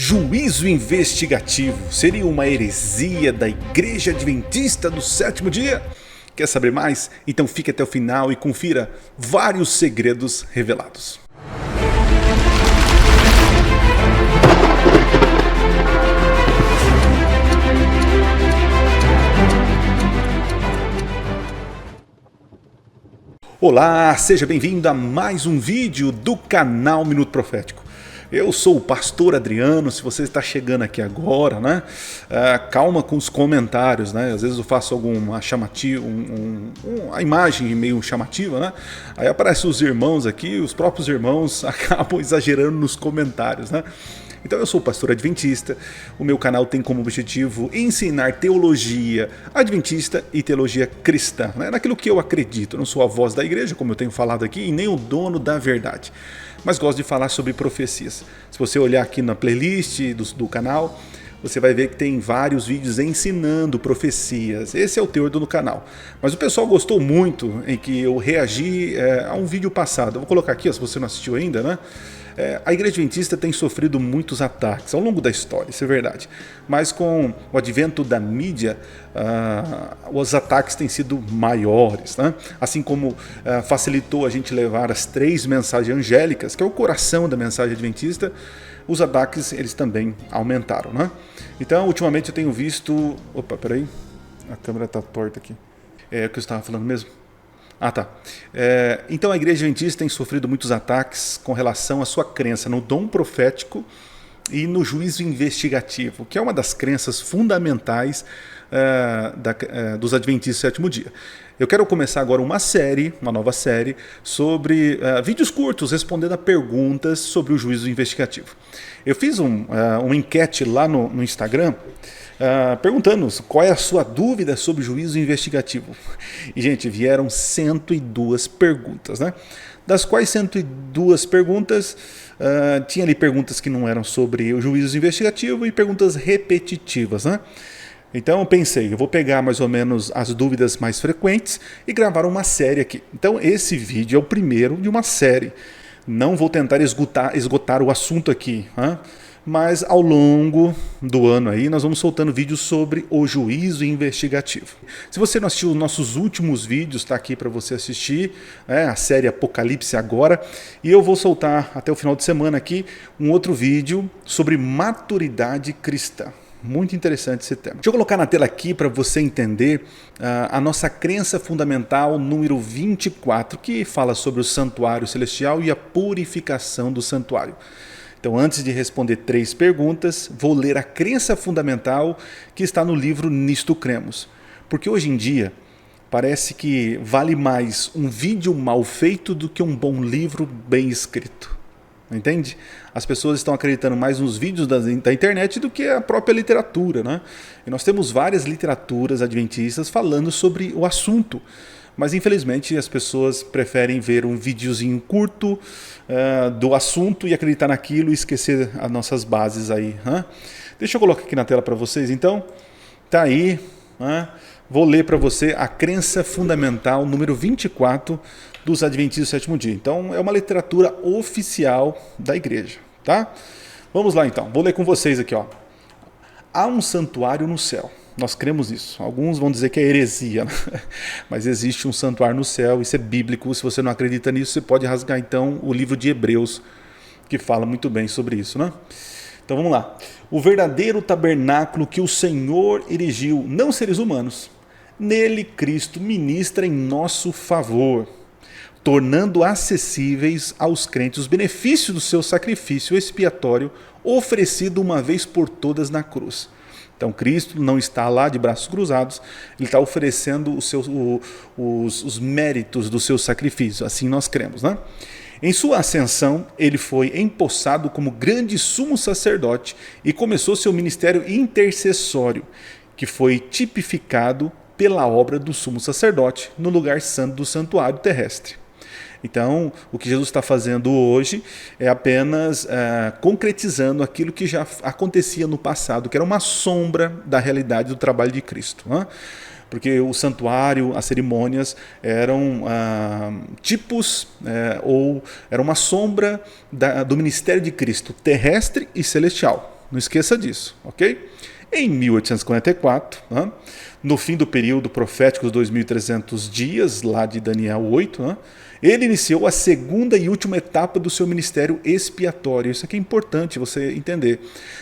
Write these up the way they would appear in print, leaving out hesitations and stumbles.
Juízo investigativo seria uma heresia da Igreja Adventista do Sétimo Dia? Quer saber mais? Então fique até o final e confira vários segredos revelados. Olá, seja bem-vindo a mais um vídeo do canal Minuto Profético. Eu sou o pastor Adriano. Se você está chegando aqui agora, né? Calma com os comentários, né? Às vezes eu faço alguma chamativa, a imagem meio chamativa, né? Aí aparecem os irmãos aqui, os próprios irmãos acabam exagerando nos comentários, né? Então eu sou o pastor adventista, o meu canal tem como objetivo ensinar teologia adventista e teologia cristã, né? Naquilo que eu acredito. Eu não sou a voz da igreja, como eu tenho falado aqui, e nem o dono da verdade, mas gosto de falar sobre profecias. Se você olhar aqui na playlist do canal, você vai ver que tem vários vídeos ensinando profecias. Esse é o teor do canal. Mas o pessoal gostou muito em que eu reagi a um vídeo passado. Eu vou colocar aqui, se você não assistiu ainda, né? A Igreja Adventista tem sofrido muitos ataques ao longo da história, isso é verdade. Mas com o advento da mídia, os ataques têm sido maiores, né? Assim como facilitou a gente levar as 3 mensagens angélicas, que é o coração da mensagem adventista, os ataques eles também aumentaram, né? Então, ultimamente eu tenho visto... Opa, peraí, a câmera está torta aqui. É o que eu estava falando mesmo? Tá. Então a Igreja Adventista tem sofrido muitos ataques com relação à sua crença no dom profético e no juízo investigativo, que é uma das crenças fundamentais dos Adventistas do Sétimo Dia. Eu quero começar agora uma nova série, sobre vídeos curtos respondendo a perguntas sobre o juízo investigativo. Eu fiz uma enquete lá no Instagram, perguntando qual é a sua dúvida sobre juízo investigativo. E, gente, vieram 102 perguntas, né? Das quais 102 perguntas, tinha ali perguntas que não eram sobre o juízo investigativo e perguntas repetitivas, né? Então eu pensei, eu vou pegar mais ou menos as dúvidas mais frequentes e gravar uma série aqui. Então esse vídeo é o primeiro de uma série. Não vou tentar esgotar o assunto aqui, né? Mas ao longo do ano aí nós vamos soltando vídeos sobre o juízo investigativo. Se você não assistiu os nossos últimos vídeos, está aqui para você assistir, a série Apocalipse agora. E eu vou soltar até o final de semana aqui um outro vídeo sobre maturidade cristã. Muito interessante esse tema. Deixa eu colocar na tela aqui para você entender a nossa crença fundamental número 24, que fala sobre o santuário celestial e a purificação do santuário. Então, antes de responder 3 perguntas, vou ler a crença fundamental que está no livro Nisto Cremos. Porque hoje em dia, parece que vale mais um vídeo mal feito do que um bom livro bem escrito. Entende? As pessoas estão acreditando mais nos vídeos da internet do que a própria literatura, né? E nós temos várias literaturas adventistas falando sobre o assunto. Mas infelizmente as pessoas preferem ver um videozinho curto do assunto e acreditar naquilo e esquecer as nossas bases aí. Deixa eu colocar aqui na tela para vocês então. Tá aí. Vou ler para você a crença fundamental número 24 dos Adventistas do Sétimo Dia. Então é uma literatura oficial da igreja. Tá? Vamos lá então. Vou ler com vocês aqui. Há um santuário no céu. Nós cremos nisso. Alguns vão dizer que é heresia, né? Mas existe um santuário no céu, isso é bíblico. Se você não acredita nisso, você pode rasgar então o livro de Hebreus, que fala muito bem sobre isso, né? Então vamos lá. O verdadeiro tabernáculo que o Senhor erigiu, não seres humanos, nele Cristo ministra em nosso favor, tornando acessíveis aos crentes os benefícios do seu sacrifício expiatório oferecido uma vez por todas na cruz. Então Cristo não está lá de braços cruzados, Ele está oferecendo os méritos do seu sacrifício, assim nós cremos, né? Em sua ascensão, Ele foi empossado como grande sumo sacerdote e começou seu ministério intercessório, que foi tipificado pela obra do sumo sacerdote no lugar santo do santuário terrestre. Então, o que Jesus está fazendo hoje é apenas concretizando aquilo que já acontecia no passado, que era uma sombra da realidade do trabalho de Cristo, né? Porque o santuário, as cerimônias eram tipos ou era uma sombra do ministério de Cristo, terrestre e celestial. Não esqueça disso, ok? Em 1844, no fim do período profético dos 2.300 dias, lá de Daniel 8, ele iniciou a segunda e última etapa do seu ministério expiatório. Isso aqui é importante você entender.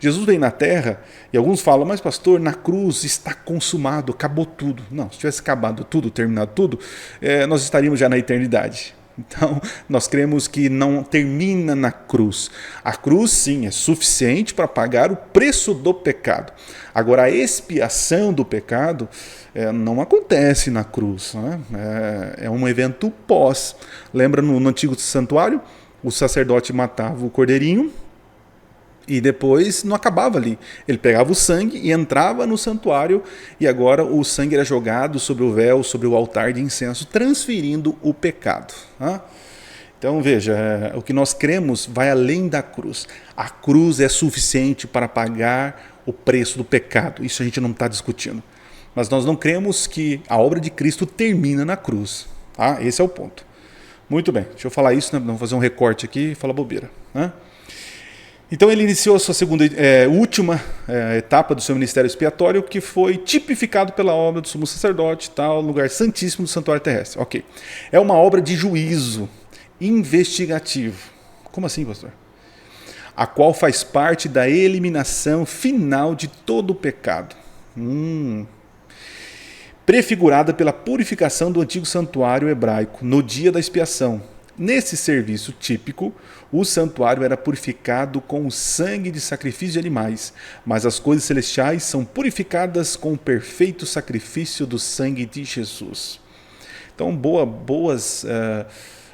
Jesus veio na Terra e alguns falam, mas pastor, na cruz está consumado, acabou tudo. Não, se tivesse acabado tudo, terminado tudo, nós estaríamos já na eternidade. Então, nós cremos que não termina na cruz. A cruz, sim, é suficiente para pagar o preço do pecado. Agora, a expiação do pecado não acontece na cruz. Né? É um evento pós. Lembra no antigo santuário? O sacerdote matava o cordeirinho e depois não acabava ali. Ele pegava o sangue e entrava no santuário e agora o sangue era jogado sobre o véu, sobre o altar de incenso, transferindo o pecado. Então veja, o que nós cremos vai além da cruz. A cruz é suficiente para pagar o preço do pecado. Isso a gente não está discutindo. Mas nós não cremos que a obra de Cristo termina na cruz. Esse é o ponto. Muito bem, deixa eu falar isso, né? Vamos fazer um recorte aqui e falar bobeira. Então ele iniciou a sua segunda última etapa do seu ministério expiatório, que foi tipificado pela obra do sumo sacerdote, tal, lugar santíssimo do santuário terrestre. Ok. É uma obra de juízo investigativo. Como assim, pastor? A qual faz parte da eliminação final de todo o pecado. Prefigurada pela purificação do antigo santuário hebraico no dia da expiação. Nesse serviço típico, o santuário era purificado com o sangue de sacrifício de animais, mas as coisas celestiais são purificadas com o perfeito sacrifício do sangue de Jesus. Então,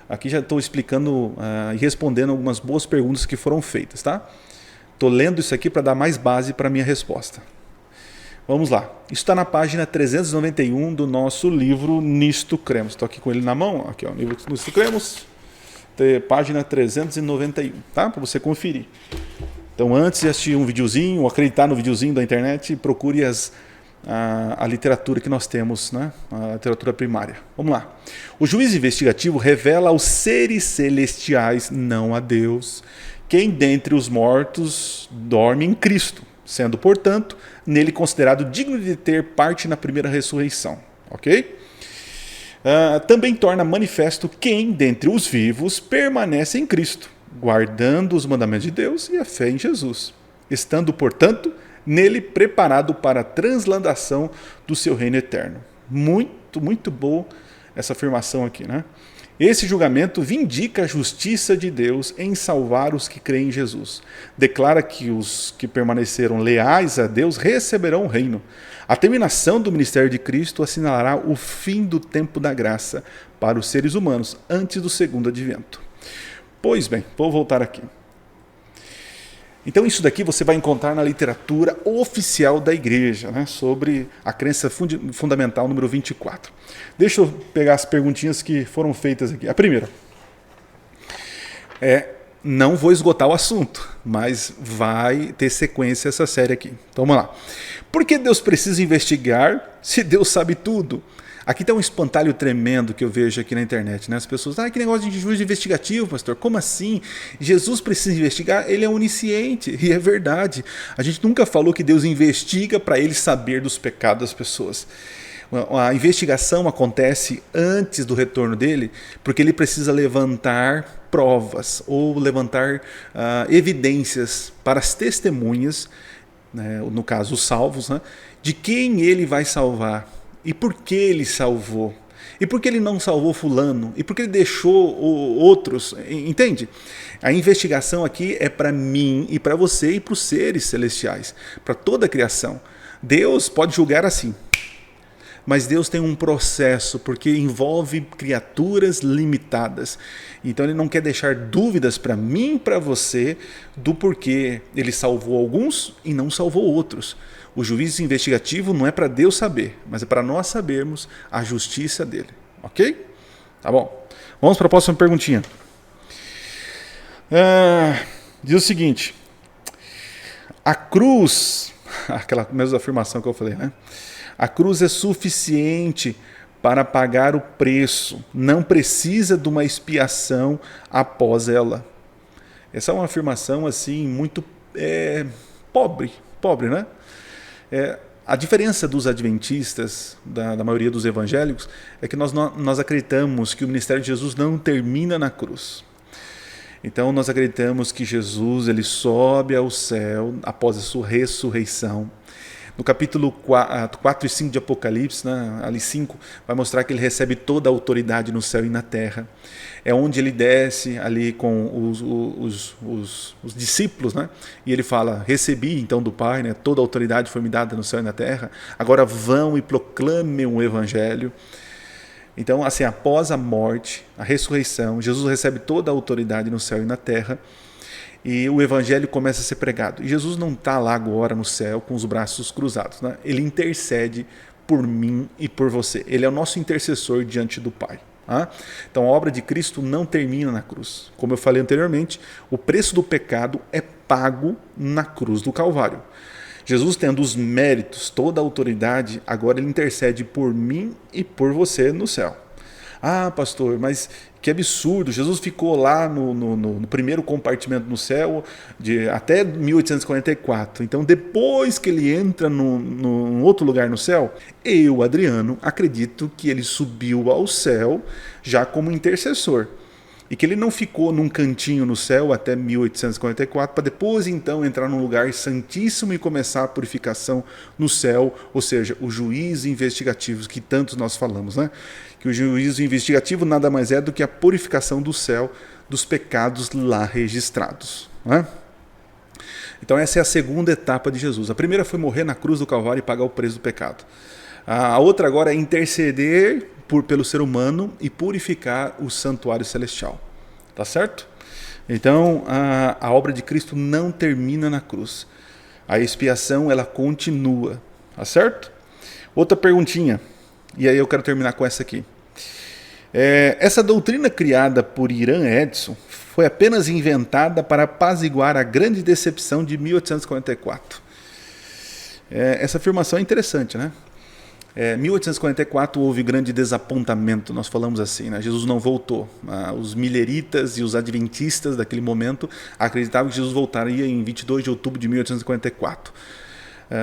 aqui já estou explicando e respondendo algumas boas perguntas que foram feitas, tá? Estou lendo isso aqui para dar mais base para a minha resposta. Vamos lá. Isso está na página 391 do nosso livro Nisto Cremos. Estou aqui com ele na mão. Aqui, ó, livro Nisto Cremos. Página 391, tá? Para você conferir. Então, antes de assistir um videozinho, ou acreditar no videozinho da internet, procure a literatura que nós temos, né? A literatura primária. Vamos lá. O juízo investigativo revela aos seres celestiais, não a Deus, quem dentre os mortos dorme em Cristo, sendo, portanto, nele considerado digno de ter parte na primeira ressurreição. Ok? Também torna manifesto quem, dentre os vivos, permanece em Cristo, guardando os mandamentos de Deus e a fé em Jesus, estando, portanto, nele preparado para a transladação do seu reino eterno. Muito, muito boa essa afirmação aqui, né? Esse julgamento vindica a justiça de Deus em salvar os que creem em Jesus. Declara que os que permaneceram leais a Deus receberão o reino. A terminação do ministério de Cristo assinalará o fim do tempo da graça para os seres humanos antes do segundo advento. Pois bem, vou voltar aqui. Então isso daqui você vai encontrar na literatura oficial da igreja, né, sobre a crença fundamental número 24. Deixa eu pegar as perguntinhas que foram feitas aqui. A primeira. Não vou esgotar o assunto, mas vai ter sequência essa série aqui. Então vamos lá. Por que Deus precisa investigar se Deus sabe tudo? Aqui tem um espantalho tremendo que eu vejo aqui na internet, né? As pessoas, que negócio de juízo investigativo, pastor, como assim? Jesus precisa investigar? Ele é onisciente, e é verdade. A gente nunca falou que Deus investiga para ele saber dos pecados das pessoas. A investigação acontece antes do retorno dele, porque ele precisa levantar provas ou levantar evidências para as testemunhas, né, no caso os salvos, né, de quem ele vai salvar. E por que ele salvou? E por que ele não salvou fulano? E por que ele deixou outros? Entende? A investigação aqui é para mim e para você e para os seres celestiais, para toda a criação. Deus pode julgar assim, mas Deus tem um processo, porque envolve criaturas limitadas. Então ele não quer deixar dúvidas para mim e para você do porquê ele salvou alguns e não salvou outros. O juízo investigativo não é para Deus saber, mas é para nós sabermos a justiça dele. Ok? Tá bom. Vamos para a próxima perguntinha. Diz o seguinte. A cruz, aquela mesma afirmação que eu falei, né? A cruz é suficiente para pagar o preço. Não precisa de uma expiação após ela. Essa é uma afirmação assim muito pobre, né? A diferença dos adventistas, da maioria dos evangélicos, é que nós acreditamos que o ministério de Jesus não termina na cruz. Então nós acreditamos que Jesus ele sobe ao céu após a sua ressurreição. No capítulo 4 e 5 de Apocalipse, né, ali 5, vai mostrar que ele recebe toda a autoridade no céu e na terra. É onde ele desce ali com os discípulos, né, e ele fala, recebi então do Pai, né, toda a autoridade foi me dada no céu e na terra, agora vão e proclamem o Evangelho. Então, assim, após a morte, a ressurreição, Jesus recebe toda a autoridade no céu e na terra, e o evangelho começa a ser pregado. E Jesus não está lá agora no céu com os braços cruzados, né? Ele intercede por mim e por você. Ele é o nosso intercessor diante do Pai. Tá? Então a obra de Cristo não termina na cruz. Como eu falei anteriormente, o preço do pecado é pago na cruz do Calvário. Jesus, tendo os méritos, toda a autoridade, agora ele intercede por mim e por você no céu. Ah, pastor, mas que absurdo, Jesus ficou lá no primeiro compartimento no céu até 1844. Então, depois que ele entra num outro lugar no céu, eu, Adriano, acredito que ele subiu ao céu já como intercessor. E que ele não ficou num cantinho no céu até 1844, para depois então entrar num lugar santíssimo e começar a purificação no céu, ou seja, o juízo investigativo que tantos nós falamos, né? Que o juízo investigativo nada mais é do que a purificação do céu dos pecados lá registrados, né? Então essa é a segunda etapa de Jesus. A primeira foi morrer na cruz do Calvário e pagar o preço do pecado. A outra agora é interceder pelo ser humano e purificar o santuário celestial. Tá certo? Então, a obra de Cristo não termina na cruz. A expiação, ela continua. Tá certo? Outra perguntinha. E aí eu quero terminar com essa aqui. Essa doutrina criada por Irã Edson foi apenas inventada para apaziguar a grande decepção de 1844. Essa afirmação é interessante, né? Em 1844 houve grande desapontamento, nós falamos assim, né? Jesus não voltou. Os mileritas e os adventistas daquele momento acreditavam que Jesus voltaria em 22 de outubro de 1844.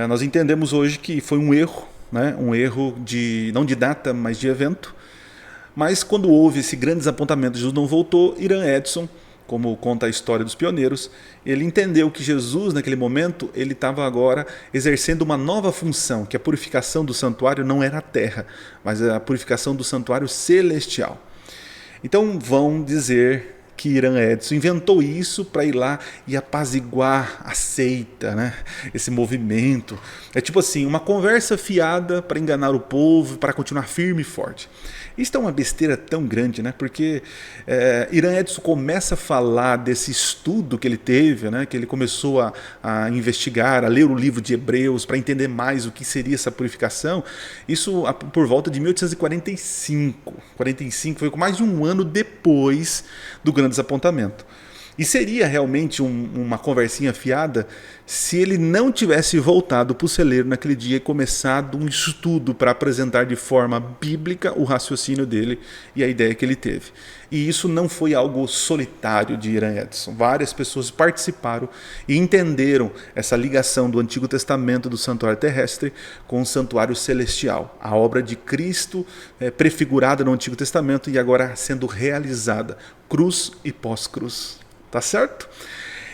Nós entendemos hoje que foi um erro, né? Um erro não de data, mas de evento. Mas quando houve esse grande desapontamento, Jesus não voltou, Irã Edson, como conta a história dos pioneiros, ele entendeu que Jesus, naquele momento, ele estava agora exercendo uma nova função, que a purificação do santuário não era a terra, mas a purificação do santuário celestial. Então vão dizer que Irã Edson inventou isso para ir lá e apaziguar a seita, né? Esse movimento. É tipo assim, uma conversa fiada para enganar o povo, para continuar firme e forte. Isso é uma besteira tão grande, né? Porque Irã Edson começa a falar desse estudo que ele teve, né? Que ele começou a investigar, a ler o livro de Hebreus para entender mais o que seria essa purificação. Isso por volta de 1845. 45 foi mais de um ano depois do grande desapontamento. E seria realmente uma conversinha fiada se ele não tivesse voltado para o celeiro naquele dia e começado um estudo para apresentar de forma bíblica o raciocínio dele e a ideia que ele teve. E isso não foi algo solitário de Irã Edson. Várias pessoas participaram e entenderam essa ligação do Antigo Testamento do santuário terrestre com o santuário celestial. A obra de Cristo prefigurada no Antigo Testamento e agora sendo realizada, cruz e pós-cruz. Tá certo?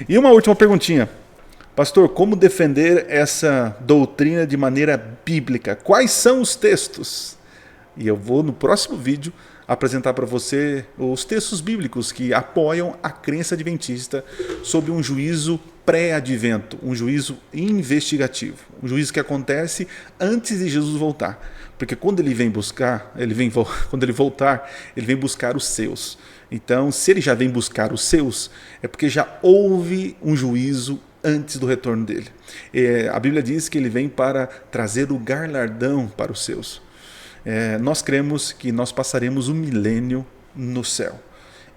E uma última perguntinha. Pastor, como defender essa doutrina de maneira bíblica? Quais são os textos? E eu vou no próximo vídeo apresentar para você os textos bíblicos que apoiam a crença adventista sobre um juízo pré-advento, um juízo investigativo, um juízo que acontece antes de Jesus voltar. Porque quando ele vem buscar, quando ele voltar, ele vem buscar os seus. Então, se ele já vem buscar os seus, é porque já houve um juízo antes do retorno dele. A Bíblia diz que ele vem para trazer o galardão para os seus. Nós cremos que nós passaremos um milênio no céu.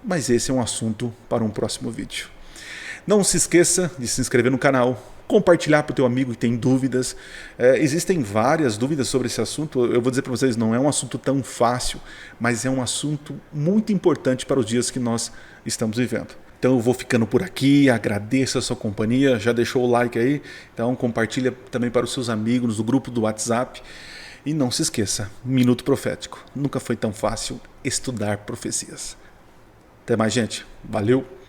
Mas esse é um assunto para um próximo vídeo. Não se esqueça de se inscrever no canal, compartilhar para o teu amigo que tem dúvidas. Existem várias dúvidas sobre esse assunto. Eu vou dizer para vocês, não é um assunto tão fácil, mas é um assunto muito importante para os dias que nós estamos vivendo. Então eu vou ficando por aqui, agradeço a sua companhia, já deixou o like aí? Então compartilha também para os seus amigos no grupo do WhatsApp. E não se esqueça, Minuto Profético. Nunca foi tão fácil estudar profecias. Até mais, gente. Valeu!